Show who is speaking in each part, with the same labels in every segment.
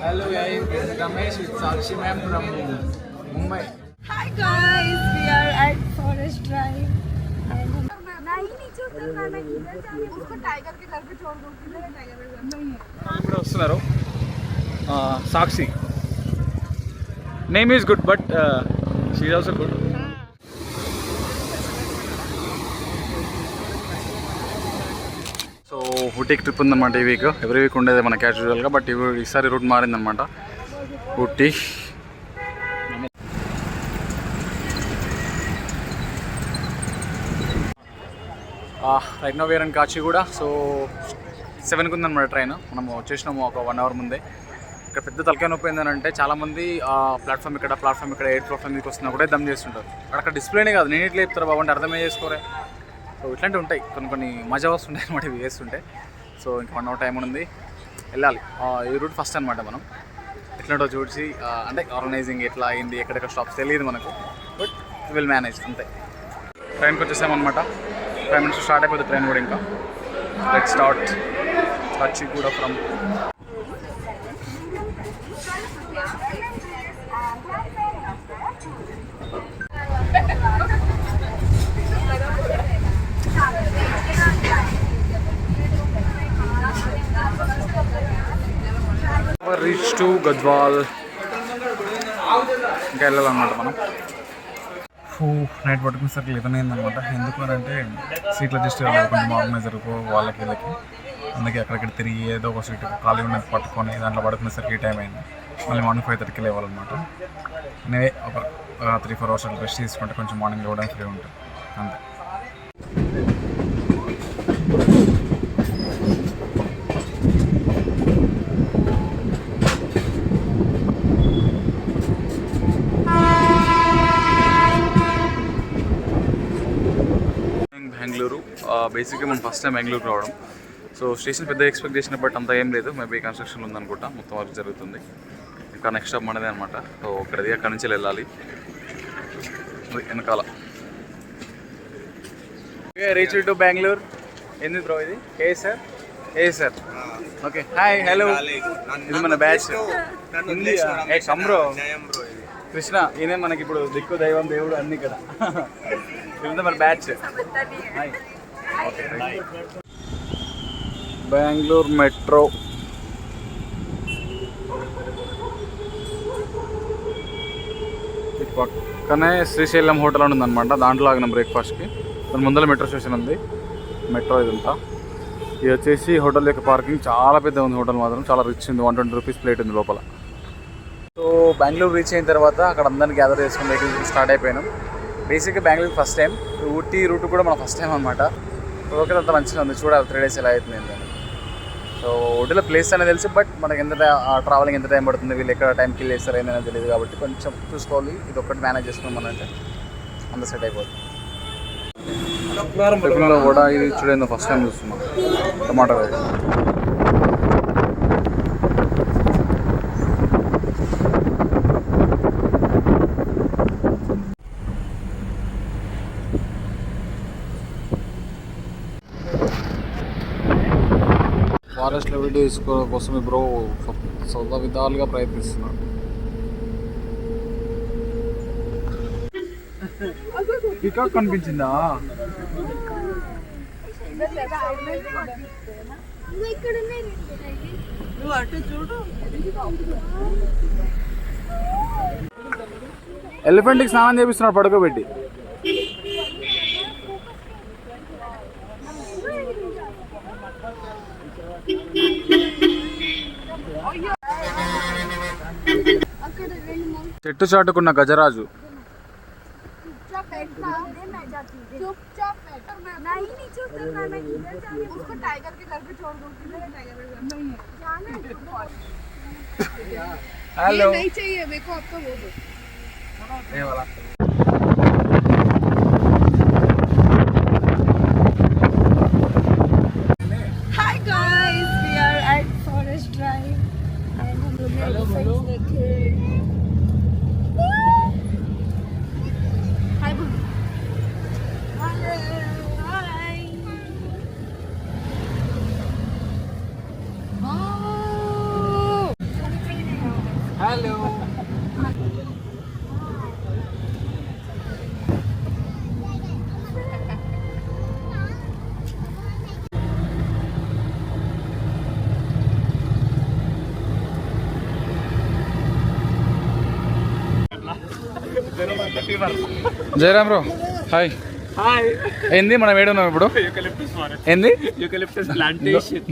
Speaker 1: Hello guys, this is Ramesh with Sakshi ma'am from Mumbai.
Speaker 2: Hi guys, we are at Forest Drive. नहीं नीचे उतरना मैं किधर जाने उसको टाइगर के घर पे छोड़ दो किधर है टाइगर के घर नहीं है
Speaker 1: ఇప్పుడు వస్తున్నారు Sakshi name is good but she is also good. So ఊటీకి ట్రిప్ ఉందన్నమాట ఈ వీక్. ఎవ్రీ వీక్ ఉండేది మన క్యాజువల్గా, బట్ ఈసారి రూట్ మారిందనమాట. Ooty right no where and Kacheguda. So 7కి ఉందన్నమాట ట్రైన్. మనం వచ్చేసినాము ఒక 1 అవర్ ముందే. ఇక్కడ పెద్ద తలకాయ నొప్పి ఏంటంటే చాలామంది ప్లాట్ఫామ్ ఇక్కడ 8 ప్లాట్ఫామ్ మీదకి వస్తున్నా కూడా దమ్ చేస్తుంటారు. అక్కడ డిస్ప్లేనే కాదు, నేను ఇట్లా చెప్తారు బాబు అంటే అర్థమే చేసుకోరే. సో ఇట్లాంటివి ఉంటాయి, కొన్ని మజా వస్తుంటాయి అనమాట ఇవి వేస్తుంటే. సో ఇంకా 1 అవర్ టైం ఉంది, వెళ్ళాలి. ఈ రూట్ ఫస్ట్ అనమాట. మనం ఎట్లాంటో చూసి అంటే ఆర్గనైజింగ్ ఎట్లా అయింది, ఎక్కడెక్కడ స్టాప్స్ తెలియదు మనకు, బట్ విల్ మేనేజ్ అంతే. ట్రైన్కి వచ్చేసామన్నమాట. 5 minutes స్టార్ట్ అయిపోతుంది ట్రైన్ కూడా. ఇంకా let's start Kacheguda from reach to Gadwal. ఇంకా వెళ్ళాలన్నమాట మనం. నైట్ పట్టుకునేసరికి 11 అయిందనమాట. ఎందుకు అని అంటే సీట్లు అడ్జస్ట్ కావాలి కొంచెం ఆర్గనైజర్ వాళ్ళకి వీళ్ళకి. అందుకే అక్కడిక్కడ తిరిగి ఏదో ఒక సీట్ ఖాళీ ఉన్నది పట్టుకొని దాంట్లో పడుకునేసరికి ఈ టైం అయింది. మళ్ళీ మార్నింగ్ 5:30కి లేవాలన్నమాట. నేనే ఒక 3-4 అవర్స్ రెస్ట్ తీసుకుంటే కొంచెం మార్నింగ్ లేవడానికి ఫ్రీ ఉంటుంది అంతే. బెంగళూరు బేసిక్గా మనం ఫస్ట్ టైం బెంగళూరు రావడం. సో స్టేషన్ పెద్ద ఎక్స్పెక్ట్ చేసిన బట్ అంత ఏం లేదు. మేబీ కన్స్ట్రక్షన్ ఉందనుకుంటా, మొత్తం వర్క్ జరుగుతుంది. ఇంకా నెక్స్ట్ స్టాప్ మనదే అనమాట. సో అక్కడి నుంచి వెళ్ళాలి వెనకాల. Reach to Bengaluru. ఏంది బ్రో ఇది? ఏ సార్ ఓకే. హాయ్ హలో, ఇది మన బ్యాచ్ బ్రో కృష్ణ. ఈయనే మనకి ఇప్పుడు దిక్కు దైవం దేవుడు అన్ని ఇక్కడ. ఇది మన బ్యాచ్. బెంగళూరు మెట్రో. పక్కనే శ్రీశైలం హోటల్ అని ఉందన్నమాట. దాంట్లో ఆగిన బ్రేక్ఫాస్ట్కి. దాని ముందర మెట్రో స్టేషన్ ఉంది. మెట్రో ఇదంతా. ఇది వచ్చేసి హోటల్ యొక్క పార్కింగ్ చాలా పెద్ద ఉంది. హోటల్ మాత్రం చాలా రిచ్ ఉంది. 120 రూపీస్ ప్లేట్ ఉంది లోపల. సో బెంగళూరు రీచ్ అయిన తర్వాత అక్కడ అందరిని గ్యాదర్ చేసుకుని వెహికల్ స్టార్ట్ అయిపోయినాం. బేసిక్గా Bengaluru first time. Ooty route కూడా మన ఫస్ట్ టైం అనమాట. ఓకే, అంత మంచిగా ఉంది. చూడాలి 3 days ఎలా అవుతుంది ఏంటని. సో ఊటీలో ప్లేస్ అనేది తెలుసు, బట్ మనకి ఎంత ట్రావెలింగ్ ఎంత టైం పడుతుంది, వీళ్ళు ఎక్కడ టైం కిల్ చేస్తారు ఏంటనేది తెలియదు. కాబట్టి కొంచెం చూసుకోవాలి. ఇది ఒక్కటి మేనేజ్ చేసుకున్నామనంటే అంత సెట్ అయిపోతుంది. టిఫిన్లో కూడా ఇది చూడేందో ఫస్ట్ టైం చూస్తున్నాం. Tomato rice. ఫారెస్ట్లో వీడియో తీసుకోవడం కోసం బ్రో సొంత విధాలుగా ప్రయత్నిస్తున్నాడు. పీకాక్ కనిపించిందా? ఎలిఫెంట్కి స్నానం చేపిస్తున్నాడు పడుకోబెట్టి. చెట్టు చాటుకున్న గజరాజు. हेलो नहीं चाहिए मेरे को आपका वो दो ये वाला. Hi guys, we are at Forest Drive and हम लोग ने elephants देखे. Hi बोल. Hi. Hello. Jayaram bro hi. ఏంది మనం ఏడున్నాం ఇప్పుడు? ఏంది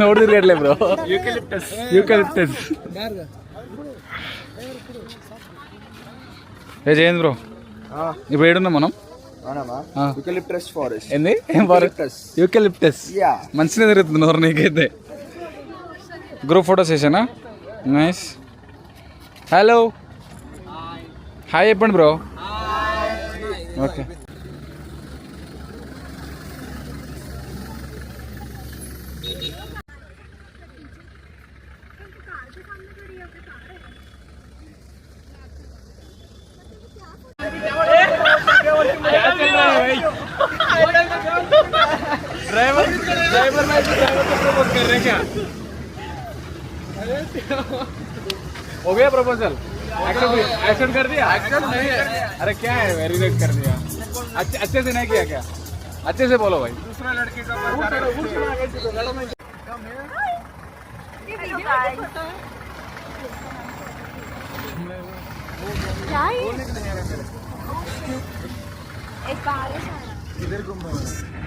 Speaker 1: నోడు తిరగట్లే బ్రో. యూకలిప్టస్ ఏ జయంత్ బ్రో ఇప్పుడు ఏడున్నాం మనం?
Speaker 3: Eucalyptus forest.
Speaker 1: ఏంది ఏం ఫారెస్ట్? యూకలిప్టస్. మంచిగా తిరుగుతుంది నోరు నీకైతే. గ్రూప్ ఫోటో సెషనా? నైస్. హలో హాయ్ చెప్పండి బ్రో. ఓకే ड्राइवर भाई को प्रपोज कर रहे क्या? हो गया प्रपोजल? एक्सेप्ट कर दिया? एक्सेप्ट नहीं है. अरे क्या है वेरीफाइड कर दिया. अच्छे से नहीं किया क्या? अच्छे से बोलो भाई. दूसरा लड़की का
Speaker 2: क्या है? एक बारिश आ रहा है.
Speaker 1: किधर घूम रहे हो?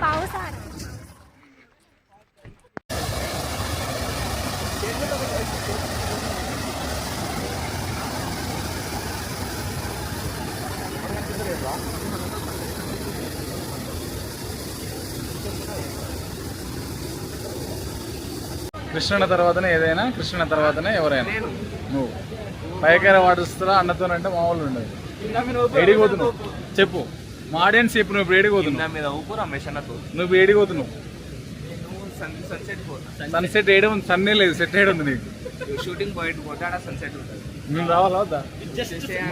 Speaker 2: पाउस आ रहा है.
Speaker 1: కృష్ణుని తర్వాతనే ఏదైనా, కృష్ణుని తర్వాతనే ఎవరైనా. నువ్వు పైకర వాడుస్తున్నా అన్నతోనంటే మామూలు ఉండదు. ఏడిపోతున్నావు చెప్పు, మా ఆడియన్స్ చెప్పు. నువ్వు ఇప్పుడు ఏడిపోతున్నావు, నువ్వు ఏడిపోతున్నావు. సన్సెట్ ఏడే ఉంది, సన్నే లేదు, సెట్ ఏడు ఉంది నీకు.
Speaker 3: షూటింగ్ పాయింట్ పోతే ఆడ సన్సెట్ ఉంటుంది.
Speaker 1: మేము రావాలా వద్దా?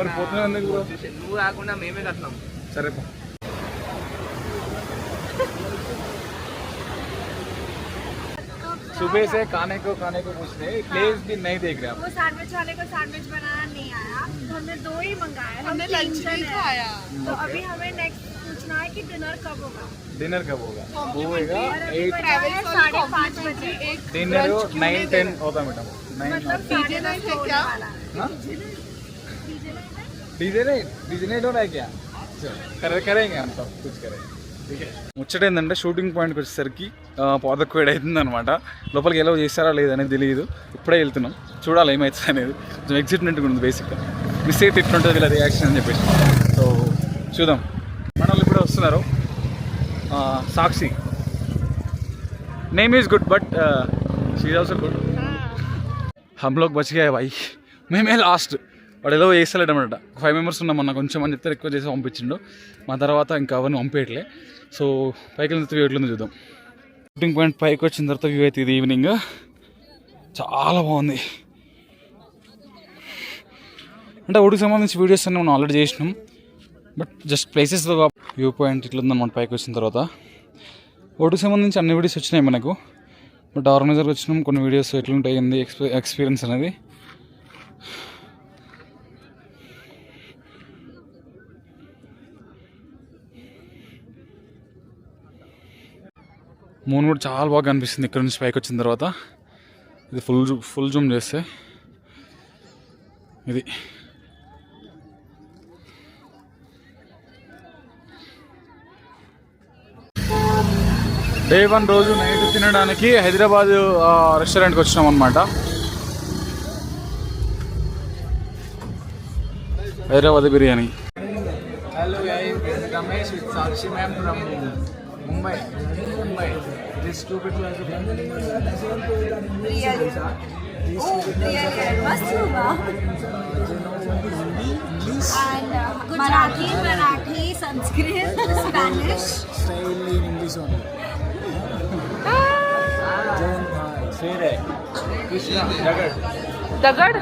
Speaker 1: మరి పోతున్నా ఎందుకు బ్రో?
Speaker 3: నువ్వు రాకుండా మేమే కట్టినాం.
Speaker 1: సరే सुबह से खाने को पूछते हैं, प्लेस भी नहीं देख रहे आप.
Speaker 2: वो सैंडविच वाले को सैंडविच बनाना नहीं आया, तो हमने 2 ही मंगाया. हमने लंच नहीं खाया. तो अभी हमें नेक्स्ट पूछना है कि डिनर कब होगा.
Speaker 1: डिनर कब होगा? वो होगा 8
Speaker 2: 5:30 बजे.
Speaker 1: डिनर 9-10 होता मैडम. 9
Speaker 2: मतलब डीजे नाइट है क्या?
Speaker 1: डीजे नाइट हो रहा है क्या? करेंगे हम सब कुछ करेंगे. ముచ్చట ఏంటంటే షూటింగ్ పాయింట్కి వచ్చేసరికి పాదకు వేడవుతుంది అనమాట. లోపలికి ఎలా చేస్తారా లేదనేది తెలియదు. ఇప్పుడే వెళ్తున్నాం, చూడాలి ఏమవుతుంది అనేది. కొంచెం ఎగ్జైట్మెంట్గా ఉంది బేసిక్గా. మిస్ అయితే ఇట్లుంటుంది వీళ్ళ రియాక్షన్ అని చెప్పేసి. సో చూద్దాం. మన వాళ్ళు ఇప్పుడే వస్తున్నారు. Sakshi name is good but she is also good. हम लोग बच गए भाई. మేమే లాస్ట్. వాడు ఏదో చేస్తలేడు అనమాట. 5 మెంబర్స్ ఉన్నాం మొన్న, కొంచెం అని చెప్తే ఎక్కువ చేసి పంపించిండు. మా తర్వాత ఇంకా అవన్నీ పంపించట్లే. సో పైకి వెళ్ళిన వ్యూ ఎట్లుందో చూద్దాం. షూటింగ్ పాయింట్ పైకి వచ్చిన తర్వాత వ్యూ అయితే ఇది ఈవినింగ్ చాలా బాగుంది. అంటే ఒడికి సంబంధించి వీడియోస్ అన్నీ మనం ఆల్రెడీ చేసినాం, బట్ జస్ట్ ప్లేసెస్లో వ్యూ పాయింట్ ఇట్లుందన్నమాట పైకి వచ్చిన తర్వాత. ఒడికి సంబంధించి అన్ని వీడియోస్ వచ్చినాయి మనకు, బట్ ఆర్గనైజర్కి వచ్చినాం. కొన్ని వీడియోస్ ఎట్లుంటాయి ఎక్స్పీరియన్స్ అనేది. మూన్ కూడా చాలా బాగా కనిపిస్తుంది ఇక్కడ నుంచి పైకి వచ్చిన తర్వాత. ఇది ఫుల్ జూమ్ చేస్తే ఇది డే 1 రోజు నైట్ తినడానికి హైదరాబాద్ రెస్టారెంట్కి వచ్చినాం అనమాట. Hyderabad biryani. Hello Ramesh with Sakshi ma'am from Mumbai. This two people are
Speaker 2: Really? Must hoga. And Marathi, Sanskrit, Spanish.
Speaker 4: Style in English only.
Speaker 1: Shere. Krishna. Jagad.
Speaker 2: Dagad?